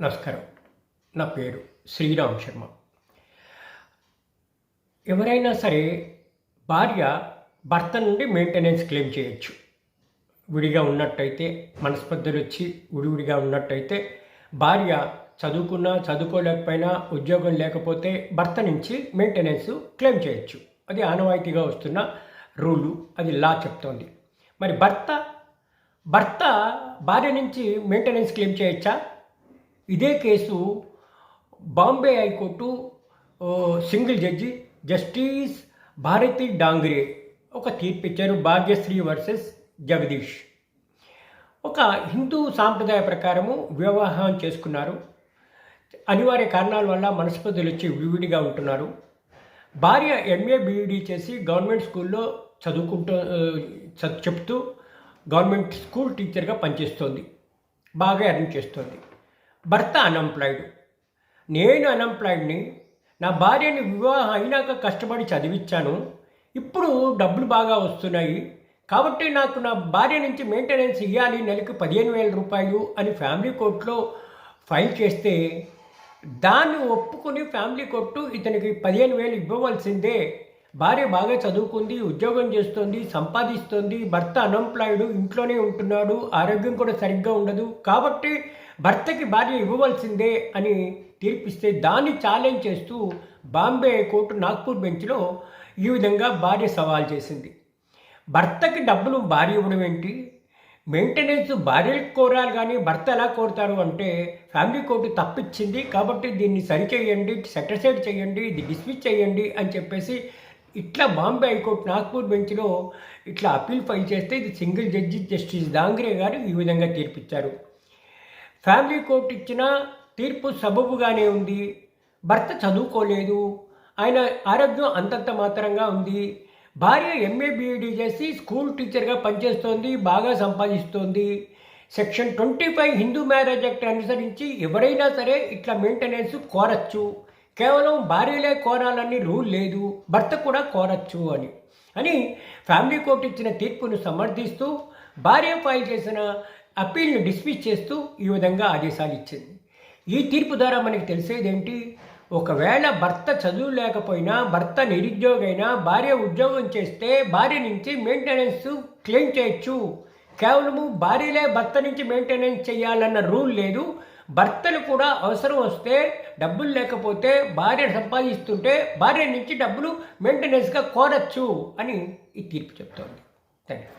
నమస్కారం. నా పేరు శ్రీరామ్ శర్మ. ఎవరైనా సరే భార్య భర్త నుండి మెయింటెనెన్స్ క్లెయిమ్ చేయొచ్చు. విడిగా ఉన్నట్టయితే, మనస్పర్ధలు వచ్చి విడివిడిగా ఉన్నట్టయితే భార్య చదువుకున్నా చదువుకోలేకపోయినా ఉద్యోగం లేకపోతే భర్త నుంచి మెయింటెనెన్స్ క్లెయిమ్ చేయొచ్చు. అది ఆనవాయితీగా వస్తున్న రూలు, అది లా చెప్తోంది. మరి భర్త భార్య నుంచి మెయింటెనెన్స్ క్లెయిమ్ చేయొచ్చా? ఇదే case Bombay high court single judge justice Bharati Dangre ఒక తీర్పు ఇచ్చారు. భాగ్యశ్రీ వర్సెస్ జగదీష్. ఒక హిందూ సాంప్రదాయ ప్రకారము వివాహం చేసుకున్నారు. అనివార్య కారణాల వల్ల మనస్పర్ధలు వచ్చి విడివిడిగా ఉంటున్నారు. భార్య ఎంఏ బీఈడీ చేసి గవర్నమెంట్ స్కూల్లో చెప్తూ గవర్నమెంట్ స్కూల్ టీచర్గా పనిచేస్తోంది. బాగా ఎర్న్ చేస్తోంది. భర్త అన్ఎంప్లాయిడ్. నేను అన్ఎంప్లాయిడ్ని. నా భార్యని వివాహం అయినాక కష్టపడి చదివించాను. ఇప్పుడు డబ్బులు బాగా వస్తున్నాయి కాబట్టి నాకు నా భార్య నుంచి మెయింటెనెన్స్ ఇవ్వాలి, నెలకు 15,000 రూపాయలు అని ఫ్యామిలీ కోర్టులో ఫైల్ చేస్తే దాన్ని ఒప్పుకొని ఫ్యామిలీ కోర్టు ఇతనికి 15,000 ఇవ్వవలసిందే. భార్య బాగా చదువుకుంది, ఉద్యోగం చేస్తుంది, సంపాదిస్తుంది. భర్త అన్ఎంప్లాయిడ్, ఇంట్లోనే ఉంటున్నాడు, ఆరోగ్యం కూడా సరిగ్గా ఉండదు కాబట్టి భర్తకి భార్య ఇవ్వవలసిందే అని తీర్పిస్తే దాన్ని ఛాలెంజ్ చేస్తూ బాంబే కోర్టు నాగ్పూర్ బెంచ్లో ఈ విధంగా భార్య సవాల్ చేసింది. భర్తకి డబ్బులు భార్య ఇవ్వడం ఏంటి? మెయింటెనెన్స్ భార్యలకు కోరాలి కానీ భర్త ఎలా కోరుతారు అంటే ఫ్యామిలీ కోర్టు తప్పిచ్చింది కాబట్టి దీన్ని సరిచేయండి, సెటిసైడ్ చేయండి, ఇది డిస్మిస్ చేయండి అని చెప్పేసి ఇట్లా బాంబే హైకోర్టు నాగ్పూర్ బెంచ్లో ఇట్లా అప్పీల్ ఫైల్ చేస్తే ఇది సింగిల్ జడ్జి జస్టిస్ డాంగ్రే గారు ఈ విధంగా తీర్పిచ్చారు. ఫ్యామిలీ కోర్టు ఇచ్చిన తీర్పు సబబుగానే ఉంది. భర్త చదువుకోలేదు, ఆయన ఆరోగ్యం అంతంత మాత్రంగా ఉంది. భార్య ఎంఏ బీఈడీ చేసి స్కూల్ టీచర్గా పనిచేస్తోంది, బాగా సంపాదిస్తోంది. సెక్షన్ 25 హిందూ మ్యారేజ్ యాక్ట్ అనుసరించి ఎవరైనా సరే ఇట్లా మెయింటెనెన్స్ కోరచ్చు. కేవలం భార్యలే కోరాలని రూల్ లేదు, భర్త కూడా కోరచ్చు అని ఫ్యామిలీ కోర్టు ఇచ్చిన తీర్పును సమర్థిస్తూ భార్య ఫైల్ చేసిన అప్పీల్ని డిస్మిస్ చేస్తూ ఈ విధంగా ఆదేశాలు ఇచ్చింది. ఈ తీర్పు ద్వారా మనకి తెలిసేదేంటి? ఒకవేళ భర్త చదువు లేకపోయినా, భర్త నిరుద్యోగైనా, భార్య ఉద్యోగం చేస్తే భార్య నుంచి మెయింటెనెన్స్ క్లెయిమ్ చేయొచ్చు. కేవలము భార్యలే భర్త నుంచి మెయింటెనెన్స్ చేయాలన్న రూల్ లేదు. భర్తలు కూడా అవసరం వస్తే డబ్బులు లేకపోతే భార్య సంపాదిస్తుంటే భార్య నుంచి డబ్బులు మెయింటెనెన్స్గా కోరచ్చు అని ఈ తీర్పు చెప్తోంది. Thank you.